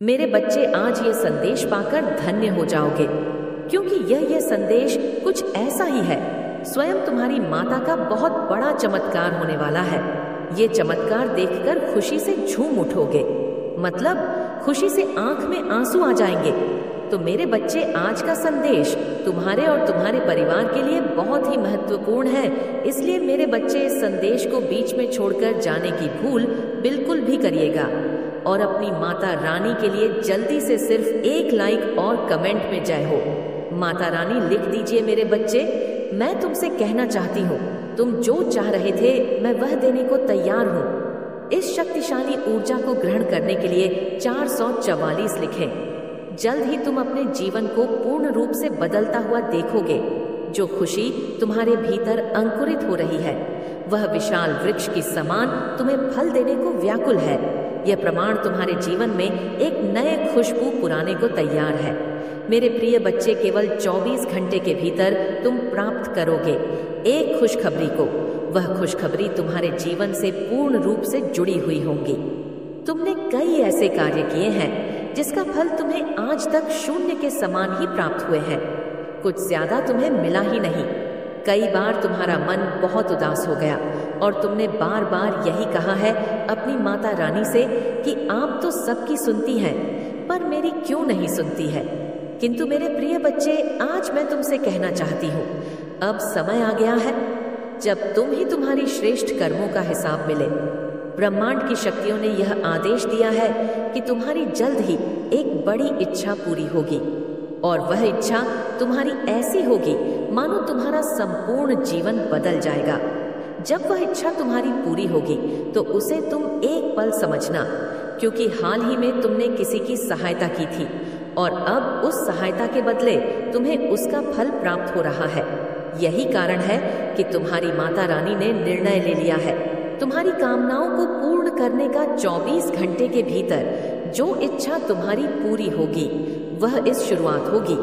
मेरे बच्चे आज ये संदेश पाकर धन्य हो जाओगे, क्योंकि यह संदेश कुछ ऐसा ही है। स्वयं तुम्हारी माता का बहुत बड़ा चमत्कार होने वाला है। ये चमत्कार देखकर खुशी से झूम उठोगे, मतलब खुशी से आंख में आंसू आ जाएंगे। तो मेरे बच्चे, आज का संदेश तुम्हारे और तुम्हारे परिवार के लिए बहुत ही महत्वपूर्ण है। इसलिए मेरे बच्चे, इस संदेश को बीच में छोड़कर जाने की भूल बिल्कुल भी करिएगा और अपनी माता रानी के लिए जल्दी से सिर्फ एक लाइक और कमेंट में जय हो। माता रानी लिख दीजिए। मेरे बच्चे, मैं तुमसे कहना चाहती हूँ, तुम जो चाह रहे थे मैं वह देने को तैयार हूँ। इस शक्तिशाली ऊर्जा को ग्रहण करने के लिए 444 लिखें। जल्द ही तुम अपने जीवन को पूर्ण रूप से बदलता हुआ देखोगे। जो खुशी तुम्हारे भीतर अंकुरित हो रही है, वह विशाल वृक्ष की समान तुम्हें फल देने को व्याकुल है। यह प्रमाण तुम्हारे जीवन में एक नए खुशबू पुराने को तैयार है। मेरे प्रिय बच्चे, केवल 24 घंटे के भीतर तुम प्राप्त करोगे एक खुशखबरी को। वह खुशखबरी तुम्हारे जीवन से पूर्ण रूप से जुड़ी हुई होंगी। तुमने कई ऐसे कार्य किए हैं जिसका फल तुम्हें आज तक शून्य के समान ही प्राप्त हुए हैं। कुछ ज्यादा तुम्हें मिला ही नहीं। कई बार तुम्हारा मन बहुत उदास हो गया और तुमने बार बार यही कहा है अपनी माता रानी से कि आप तो सबकी सुनती हैं, पर मेरी क्यों नहीं सुनती है। किंतु मेरे प्रिय बच्चे, आज मैं तुमसे कहना चाहती हूँ, अब समय आ गया है जब तुम ही तुम्हारी श्रेष्ठ कर्मों का हिसाब मिले। ब्रह्मांड की शक्तियों ने यह आदेश दिया है कि तुम्हारी जल्द ही एक बड़ी इच्छा पूरी होगी, और वह इच्छा तुम्हारी ऐसी होगी मानो तुम्हारा संपूर्ण जीवन बदल जाएगा। जब वह इच्छा तुम्हारी पूरी होगी तो उसे तुम एक पल समझना, क्योंकि हाल ही में तुमने किसी की सहायता की थी और अब उस सहायता के बदले तुम्हें उसका फल प्राप्त हो रहा है। यही कारण है कि तुम्हारी माता रानी ने निर्णय ले लिया है। तुम्हारी कामनाओं को पूर्ण करने का 24 घंटे के भीतर जो इच्छा तुम्हारी पूरी होगी, वह इस शुरुआत होगी।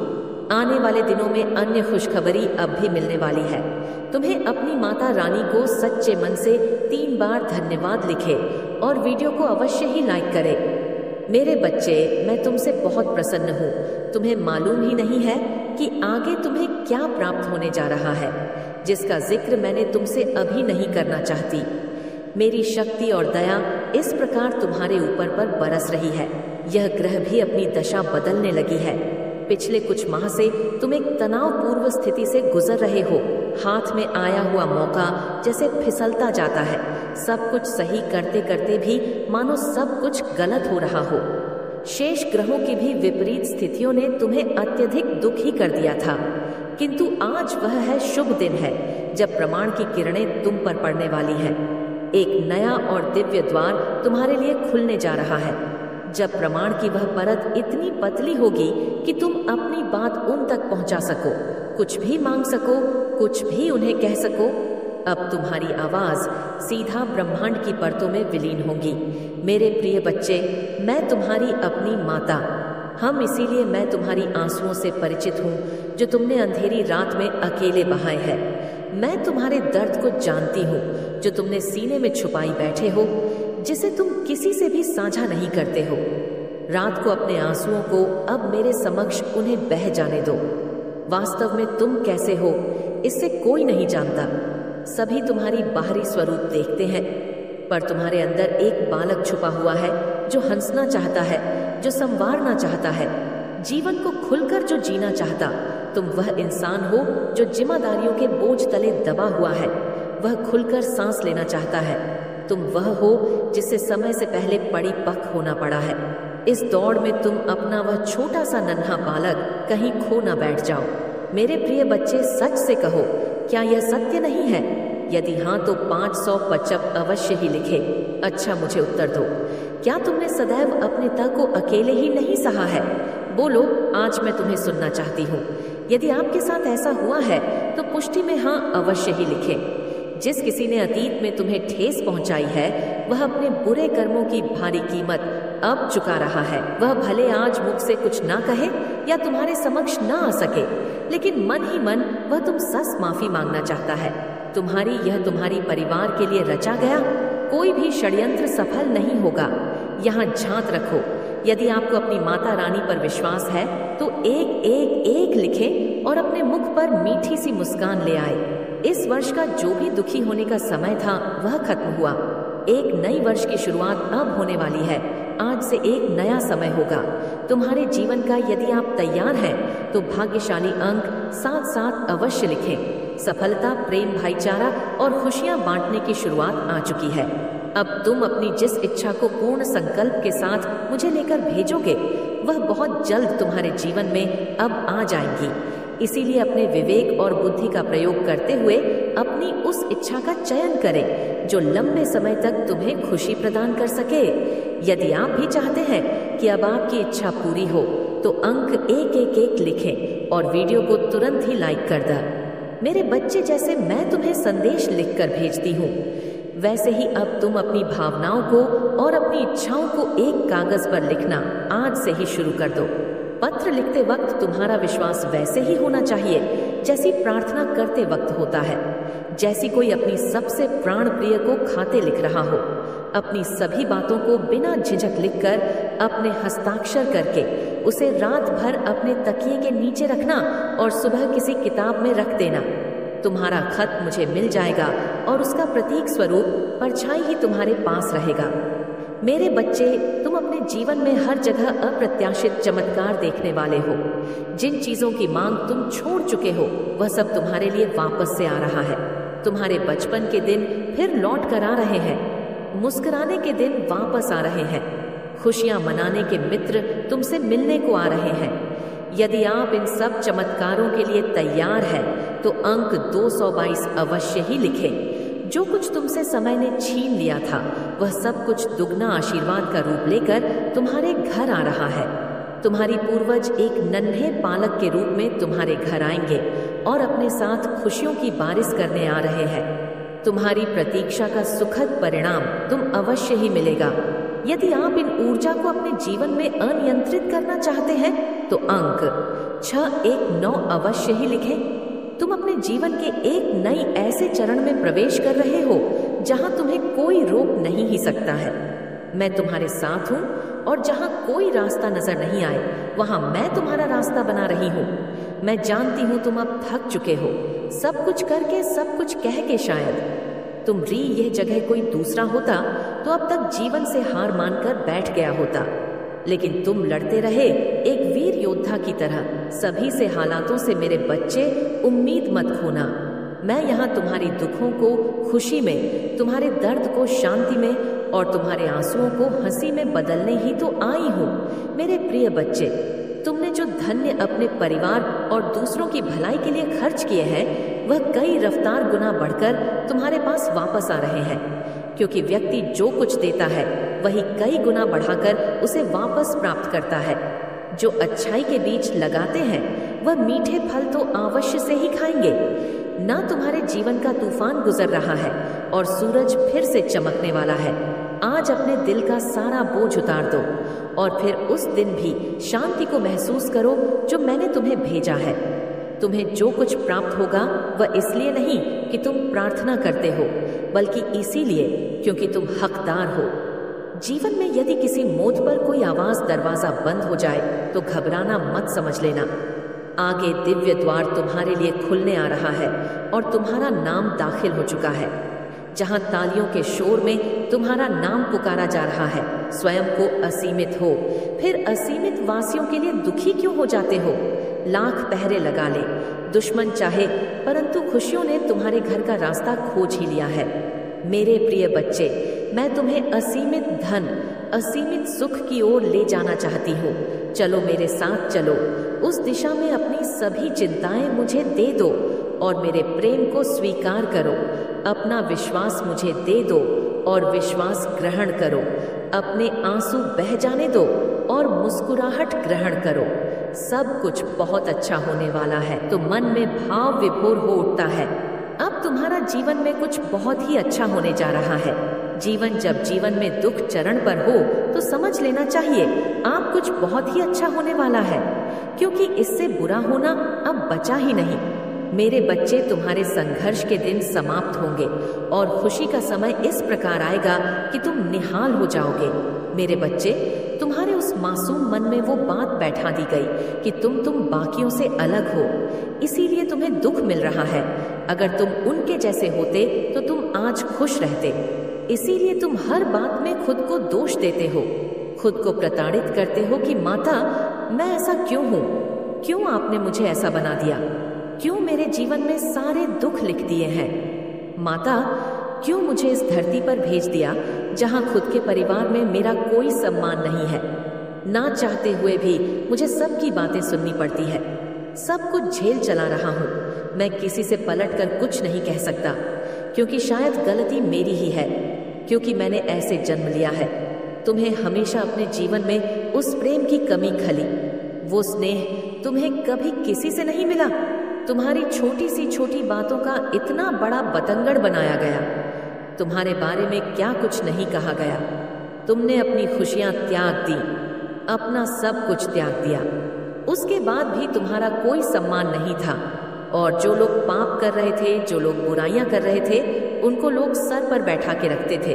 आने वाले दिनों में अन्य खुशखबरी अब भी मिलने वाली है। तुम्हें अपनी माता रानी को सच्चे मन से 3 बार धन्यवाद लिखे और वीडियो को अवश्य ही लाइक करें। मेरे बच्चे, मैं तुमसे बहुत प्रसन्न हूँ। तुम्हें मालूम ही नहीं है कि आगे तुम्हें क्या प्राप्त होने जा रहा है, जिसका जिक्र मैंने तुमसे अभी नहीं करना चाहती। मेरी शक्ति और दया इस प्रकार तुम्हारे ऊपर पर बरस रही है। यह ग्रह भी अपनी दशा बदलने लगी है। पिछले कुछ माह से तुम एक तनावपूर्ण स्थिति से गुजर रहे हो। हाथ में आया हुआ मौका जैसे फिसलता जाता है। सब कुछ सही करते करते भी मानो सब कुछ गलत हो रहा हो। शेष ग्रहों की भी विपरीत स्थितियों ने तुम्हें अत्यधिक दुख ही कर दिया था, किंतु आज वह है शुभ दिन है जब प्रमाण की किरणें तुम पर पड़ने वाली है। एक नया और दिव्य द्वार तुम्हारे लिए खुलने जा रहा है, जब प्रमाण की वह परत इतनी पतली होगी कि तुम अपनी बात उन तक पहुंचा सको, कुछ भी मांग सको, कुछ भी उन्हें कह सको। अब तुम्हारी आवाज सीधा ब्रह्मांड की परतों में विलीन होगी। मेरे प्रिय बच्चे, मैं तुम्हारी अपनी माता, इसीलिए मैं तुम्हारी आंसुओं से परिचित हूँ जो तुमने अंधेरी रात में अकेले बहाए हैं। मैं तुम्हारे दर्द को जानती हूँ जो तुमने सीने में छुपाई बैठे हो, जिसे तुम किसी से भी साझा नहीं करते हो। रात को अपने आंसुओं को अब मेरे समक्ष उन्हें बह जाने दो। वास्तव में तुम कैसे हो, इससे कोई नहीं जानता। सभी तुम्हारी बाहरी स्वरूप देखते हैं, पर तुम्हारे अंदर एक बालक छुपा हुआ है जो हंसना चाहता है, जो संवारना चाहता है, जीवन को खुलकर जो जीना चाहता। तुम वह इंसान हो जो जिम्मेदारियों के बोझ तले दबा हुआ है, वह खुलकर सांस लेना चाहता है। तुम वह हो जिसे समय से पहले परिपक्व होना पड़ा है। इस दौड़ में तुम अपना वह छोटा सा नन्हा बालक कहीं खो न बैठ जाओ। मेरे प्रिय बच्चे, सच से कहो, क्या यह सत्य नहीं है? यदि हाँ तो 555 अवश्य ही लिखे। अच्छा, मुझे उत्तर दो, क्या तुमने सदैव अपने तक को अकेले ही नहीं सहा है? बोलो, आज मैं तुम्हें सुनना चाहती हूँ। यदि आपके साथ ऐसा हुआ है तो पुष्टि में हाँ अवश्य ही लिखें। जिस किसी ने अतीत में तुम्हें ठेस पहुंचाई है, वह अपने बुरे कर्मों की भारी कीमत अब चुका रहा है। वह भले आज मुख से कुछ ना कहे या तुम्हारे समक्ष ना आ सके, लेकिन मन ही मन वह तुम सस माफी मांगना चाहता है। तुम्हारी परिवार के लिए रचा गया कोई भी षड्यंत्र सफल नहीं होगा। यहाँ झांक रखो। यदि आपको अपनी माता रानी पर विश्वास है तो एक लिखें और अपने मुख पर मीठी सी मुस्कान ले आए। इस वर्ष का जो भी दुखी होने का समय था वह खत्म हुआ। एक नई वर्ष की शुरुआत अब होने वाली है। आज से एक नया समय होगा तुम्हारे जीवन का। यदि आप तैयार हैं तो भाग्यशाली अंक 7 अवश्य लिखें। सफलता, प्रेम, भाईचारा और खुशियां बांटने की शुरुआत आ चुकी है। अब तुम अपनी जिस इच्छा को पूर्ण संकल्प के साथ मुझे लेकर भेजोगे वह बहुत जल्द तुम्हारे जीवन में अब आ जाएंगी। इसीलिए अपने विवेक और बुद्धि का प्रयोग करते हुए अपनी उस इच्छा का चयन करें जो लंबे समय तक तुम्हें खुशी प्रदान कर सके। यदि आप भी चाहते हैं कि अब आपकी इच्छा पूरी हो तो अंक 1 लिखें और वीडियो को तुरंत ही लाइक कर दें। मेरे बच्चे, जैसे मैं तुम्हें संदेश लिखकर भेजती हूँ वैसे ही अब तुम अपनी भावनाओं को और अपनी इच्छाओं को एक कागज पर लिखना आज से ही शुरू कर दो। पत्र लिखते वक्त तुम्हारा विश्वास वैसे ही होना चाहिए जैसी प्रार्थना करते वक्त होता है, जैसी कोई अपनी सबसे प्राण प्रिय को खाते लिख रहा हो। अपनी सभी बातों को बिना झिझक लिखकर अपने हस्ताक्षर करके उसे रात भर अपने तकिए के नीचे रखना और सुबह किसी किताब में रख देना। तुम्हारा खत मुझे मिल जाएगा और उसका प्रतीक स्वरूप परछाई ही तुम्हारे पास रहेगा। मेरे बच्चे, तुम अपने जीवन में हर जगह अप्रत्याशित चमत्कार देखने वाले हो। जिन चीजों की मांग तुम छोड़ चुके हो वह सब तुम्हारे लिए वापस से आ रहा है। तुम्हारे बचपन के दिन फिर लौट कर आ रहे हैं। मुस्कुराने के दिन वापस आ रहे हैं। खुशियां मनाने के मित्र तुमसे मिलने को आ रहे हैं। यदि आप इन सब चमत्कारों के लिए तैयार हैं तो अंक 222 अवश्य ही लिखें। जो कुछ तुमसे समय ने छीन लिया था वह सब कुछ दुगना आशीर्वाद का रूप लेकर तुम्हारे घर आ रहा है। तुम्हारी पूर्वज एक नन्हे पालक के रूप में तुम्हारे घर आएंगे और अपने साथ खुशियों की बारिश करने आ रहे हैं। तुम्हारी प्रतीक्षा का सुखद परिणाम तुम अवश्य ही मिलेगा। यदि आप इन ऊर्जा को अपने जीवन में अनियंत्रित करना चाहते हैं तो अंक 619 अवश्य ही लिखें। तुम अपने जीवन के एक नई ऐसे चरण में प्रवेश कर रहे हो जहां तुम्हें कोई रोक नहीं ही सकता है। मैं तुम्हारे साथ हूं और जहां कोई रास्ता नजर नहीं आए वहां मैं तुम्हारा रास्ता बना रही हूं। मैं जानती हूं तुम अब थक चुके हो, सब कुछ करके, सब कुछ कह के। शायद यह जगह कोई दूसरा होता तो अब तक जीवन से हार मानकर बैठ गया होता, लेकिन तुम लड़ते रहे एक वीर योद्धा की तरह। सभी से हालातों से मेरे बच्चे उम्मीद मत खोना। मैं यहाँ तुम्हारी दुखों को खुशी में, तुम्हारे दर्द को शांति में और तुम्हारे आंसुओं को हंसी में बदलने ही तो आई हूँ। मेरे प्रिय बच्चे, तुमने जो धन्य अपने परिवार और दूसरों की भलाई के लिए खर्च किए हैं वह कई रफ्तार गुना बढ़कर तुम्हारे पास वापस आ रहे हैं, क्योंकि व्यक्ति जो कुछ देता है वही कई गुना बढ़ाकर उसे वापस प्राप्त करता है। जो अच्छाई के बीज लगाते हैं वह मीठे फल तो अवश्य से ही खाएंगे। ना तुम्हारे जीवन का तूफान गुजर रहा है और सूरज फिर से चमकने वाला है। आज अपने दिल का सारा बोझ उतार दो और फिर उस दिन भी शांति को महसूस करो जो मैंने तुम्हें भेजा है। तुम्हें जो कुछ प्राप्त होगा वह इसलिए नहीं कि तुम प्रार्थना करते हो, बल्कि इसीलिए क्योंकि तुम हकदार हो। जीवन में यदि किसी मोड़ पर कोई आवाज दरवाजा बंद हो जाए तो घबराना मत समझ लेना। आगे दिव्य द्वार तुम्हारे लिए खुलने आ रहा है और तुम्हारा नाम दाखिल हो चुका है। जहां तालियों के शोर में तुम्हारा नाम पुकारा जा रहा है। स्वयं को असीमित हो, फिर असीमित वासियों के लिए दुखी क्यों हो जाते हो? लाख पहरे लगा ले, दुश्मन चाहे, परंतु खुशियों ने तुम्हारे घर का रास्ता खोज ही लिया है। मेरे प्रिय बच्चे, मैं तुम्हें असीमित धन, असीमित सुख की ओर ले जाना चाहती हूँ। चलो मेरे साथ चलो, उस दिशा में अपनी सभी चिंताएं मुझे दे दो और मेरे प्रेम को स्वीकार करो। अपना विश्वास मुझे दे दो और विश्वास ग्रहण करो। अपने आंसू बह जाने दो और मुस्कुराहट ग्रहण करो। सब कुछ बहुत अच्छा होने वाला है। तो मन में भाव विभोर हो उठता है। अब तुम्हारा जीवन में कुछ बहुत ही अच्छा होने जा रहा है। जब जीवन में दुख चरण पर हो तो समझ लेना चाहिए आप कुछ बहुत ही अच्छा होने वाला है, क्योंकि इससे बुरा होना अब बचा ही नहीं। मेरे बच्चे, तुम्हारे संघर्ष के दिन समाप्त होंगे और खुशी का समय इस प्रकार आएगा कि तुम निहाल हो जाओगे। मेरे बच्चे, तुम्हारे उस मासूम मन में वो बात बैठा दी गई कि तुम बाकियों से अलग हो, इसीलिए तुम्हें दुख मिल रहा है। अगर तुम उनके जैसे होते तो तुम आज खुश रहते। इसीलिए तुम हर बात में खुद को दोष देते हो, खुद को प्रताड़ित करते हो कि माता, मैं ऐसा क्यों हूँ? क्यों आपने मुझे ऐसा बना दिया? क्यों मेरे जीवन में सारे दुख लिख दिए हैं? माता, क्यों मुझे इस धरती पर भेज दिया जहाँ खुद के परिवार में मेरा कोई सम्मान नहीं है? ना चाहते हुए भी मुझे सबकी बातें सुननी पड़ती है, सब कुछ झेल चला रहा हूँ। मैं किसी से पलट कर कुछ नहीं कह सकता, क्योंकि शायद गलती मेरी ही है, क्योंकि मैंने ऐसे जन्म लिया है। तुम्हें हमेशा अपने जीवन में उस प्रेम की कमी खली, वो स्नेह तुम्हें कभी किसी से नहीं मिला। तुम्हारी छोटी सी छोटी बातों का इतना बड़ा बतंगड़ बनाया गया। तुम्हारे बारे में क्या कुछ नहीं कहा गया। तुमने अपनी खुशियां त्याग दी, अपना सब कुछ त्याग दिया। उसके बाद भी तुम्हारा कोई सम्मान नहीं था, और जो लोग पाप कर रहे थे, जो लोग बुराइयां कर रहे थे, उनको लोग सर पर बैठा के रखते थे।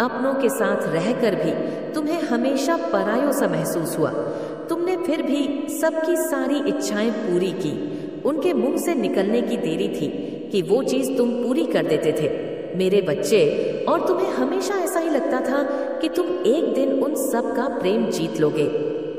अपनों के साथ रहकर भी तुम्हें हमेशा परायों सा महसूस हुआ। तुमने फिर भी सबकी सारी इच्छाएं पूरी की। उनके मुंह से निकलने की देरी थी कि वो चीज तुम पूरी कर देते थे, मेरे बच्चे। और तुम्हें हमेशा ऐसा ही लगता था कि तुम एक दिन उन सब का प्रेम जीत लोगे।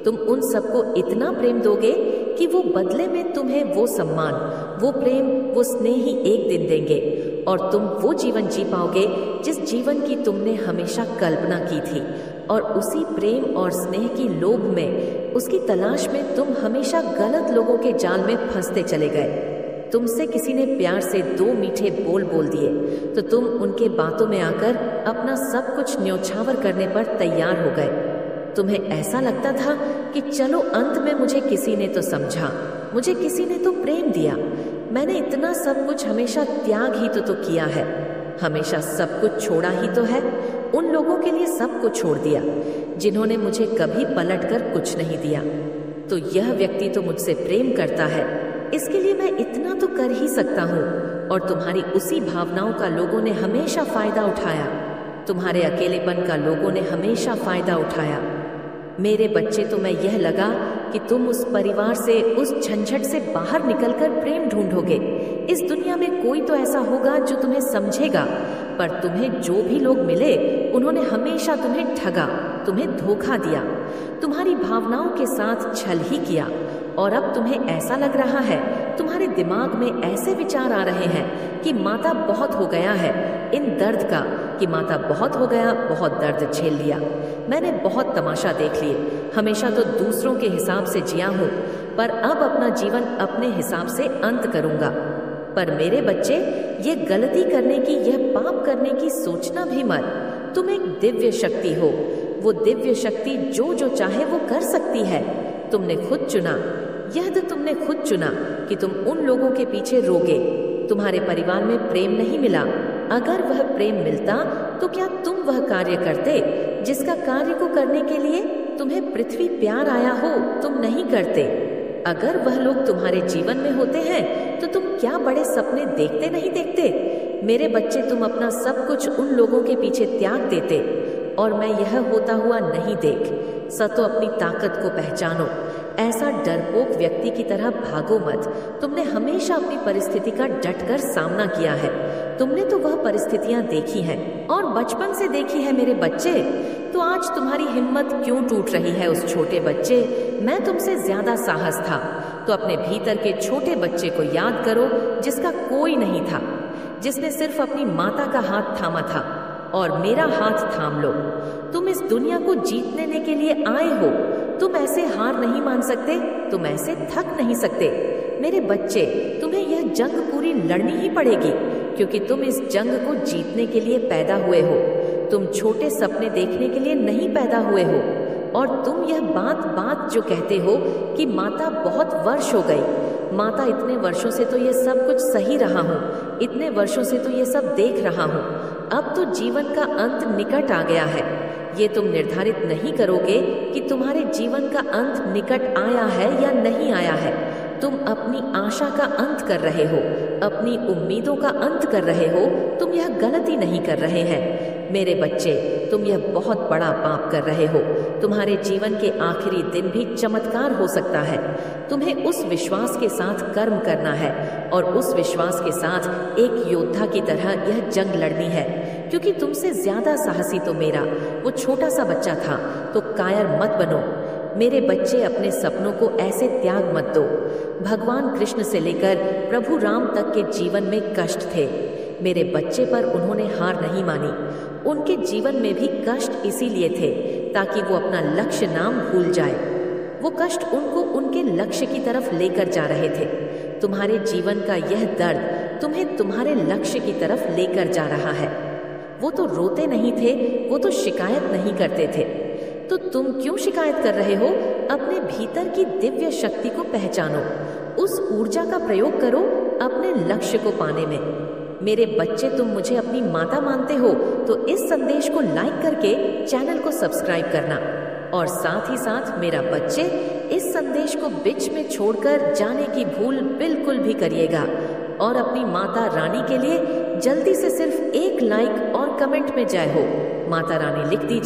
तुम उन सबको इतना प्रेम दोगे कि वो बदले में तुम्हें वो सम्मान, वो प्रेम, वो स्नेह ही एक दिन देंगे, और तुम वो जीवन जी पाओगे जिस जीवन की तुमने हमेशा कल्पना की थी। और उसी प्रेम और स्नेह की लोभ में, उसकी तलाश में तुम हमेशा गलत लोगों के जाल में फंसते चले गए। तुमसे किसी ने प्यार से 2 मीठे बोल बोल दिए तो तुम उनके बातों में आकर अपना सब कुछ न्योछावर करने पर तैयार हो गए। तुम्हें ऐसा लगता था कि चलो अंत में मुझे किसी ने तो समझा, मुझे किसी ने तो प्रेम दिया। मैंने इतना सब कुछ हमेशा त्याग ही तो किया है, हमेशा सब कुछ छोड़ा ही तो है। उन लोगों के लिए सब कुछ छोड़ दिया जिन्होंने मुझे कभी पलटकर कुछ नहीं दिया। तो यह व्यक्ति तो मुझसे प्रेम करता है, इसके लिए मैं इतना तो कर ही सकता हूँ। और तुम्हारी उसी भावनाओं का लोगों ने हमेशा फायदा उठाया। तुम्हारे अकेलेपन का लोगों ने हमेशा फायदा उठाया। मेरे बच्चे, तो मैं यह लगा कि तुम उस परिवार से, उस झंझट से बाहर निकलकर प्रेम ढूंढोगे। इस दुनिया में कोई तो ऐसा होगा जो तुम्हें समझेगा, पर तुम्हें जो भी लोग मिले उन्होंने हमेशा तुम्हें ठगा, तुम्हें धोखा दिया, तुम्हारी भावनाओं के साथ छल ही किया। और अब तुम्हें ऐसा लग रहा है, तुम्हारे दिमाग में ऐसे विचार आ रहे हैं कि माता बहुत हो गया है इन दर्द का, कि माता बहुत हो गया, बहुत दर्द झेल लिया। मैंने बहुत तमाशा देख लिए, हमेशा तो दूसरों के हिसाब से जिया हूँ, पर अब अपना जीवन अपने हिसाब से अंत करूँगा। पर मेरे बच्चे, ये गलती करने की, यह पाप करने की सोचना भी मत। तुम एक दिव्य शक्ति हो, वो दिव्य शक्ति जो जो चाहे वो कर सकती है। तुमने खुद चुना, यह तो तुमने खुद चुना कि तुम उन लोगों के पीछे रोगे। तुम्हारे परिवार में प्रेम नहीं मिला। अगर वह प्रेम मिलता तो क्या तुम वह कार्य करते जिसका कार्य को करने के लिए तुम्हें पृथ्वी प्यार आया हो? तुम नहीं करते। अगर वह लोग तुम्हारे जीवन में होते हैं तो तुम क्या बड़े सपने देखते नहीं देखते? मेरे बच्चे, तुम अपना सब कुछ उन लोगों के पीछे त्याग देते, और मैं यह होता हुआ नहीं देख। सतो अपनी ताकत को पहचानो, ऐसा डरपोक व्यक्ति की तरह भागो मत। तुमने हमेशा अपनी परिस्थिति का डटकर सामना किया है। तुमने तो वह परिस्थितियां देखी हैं, और बचपन से देखी है मेरे बच्चे। तो आज तुम्हारी हिम्मत क्यों टूट रही है उस छोटे बच्चे? मैं तुमसे ज्यादा साहस था, तो अपने भीतर के छोटे बच्चे को याद करो जिसका कोई नहीं था, जिसने सिर्फ अपनी माता का हाथ थामा था, और मेरा हाथ थाम लो। तुम इस दुनिया को जीत लेने के लिए आए हो। तुम ऐसे हार नहीं मान सकते, तुम ऐसे थक नहीं सकते। मेरे बच्चे, तुम्हें यह जंग पूरी लड़नी ही पड़ेगी, क्योंकि तुम इस जंग को जीतने के लिए पैदा हुए हो। तुम छोटे सपने देखने के लिए नहीं पैदा हुए हो। और तुम यह बात जो कहते हो कि माता बहुत वर्ष हो गई, माता इतने वर्षों से तो ये सब कुछ सही रहा हूँ, इतने वर्षों से तो ये सब देख रहा हूँ, अब तो जीवन का अंत निकट आ गया है। ये तुम निर्धारित नहीं करोगे कि तुम्हारे जीवन का अंत निकट आया है या नहीं आया है। तुम अपनी आशा का अंत कर रहे हो, अपनी उम्मीदों का अंत कर रहे हो। तुम यह गलती नहीं कर रहे हैं मेरे बच्चे, तुम यह बहुत बड़ा पाप कर रहे हो। तुम्हारे जीवन के आखिरी दिन भी चमत्कार हो सकता है। तुम्हें उस विश्वास के साथ कर्म करना है और उस विश्वास के साथ एक योद्धा की तरह यह जंग लड़नी है, क्योंकि तुमसे ज्यादा साहसी तो मेरा वो छोटा सा बच्चा था। तो कायर मत बनो मेरे बच्चे, अपने सपनों को ऐसे त्याग मत दो। भगवान कृष्ण से लेकर प्रभु राम तक के जीवन में कष्ट थे मेरे बच्चे, पर उन्होंने हार नहीं मानी। उनके जीवन में भी कष्ट इसीलिए थे ताकि वो अपना लक्ष्य नाम भूल जाए। वो कष्ट उनको उनके लक्ष्य की तरफ लेकर जा रहे थे। तुम्हारे जीवन का यह दर्द तुम्हें तुम्हारे लक्ष्य की तरफ लेकर जा रहा है। वो तो रोते नहीं थे, वो तो शिकायत नहीं करते थे। तो तुम क्यों शिकायत कर रहे हो? अपने भीतर की दिव्य शक्ति को पहचानो, उस ऊर्जा का प्रयोग करो अपने लक्ष्य को पाने में। मेरे बच्चे, तुम मुझे अपनी माता मानते हो तो इस संदेश को लाइक करके चैनल को सब्सक्राइब करना, और साथ ही साथ मेरा बच्चे, इस संदेश को बीच में छोड़कर जाने की भूल बिल्कुल भी करिएगा। और अपनी माता रानी के लिए जल्दी से सिर्फ एक लाइक और कमेंट में जय हो माता रानी लिख दीजिए।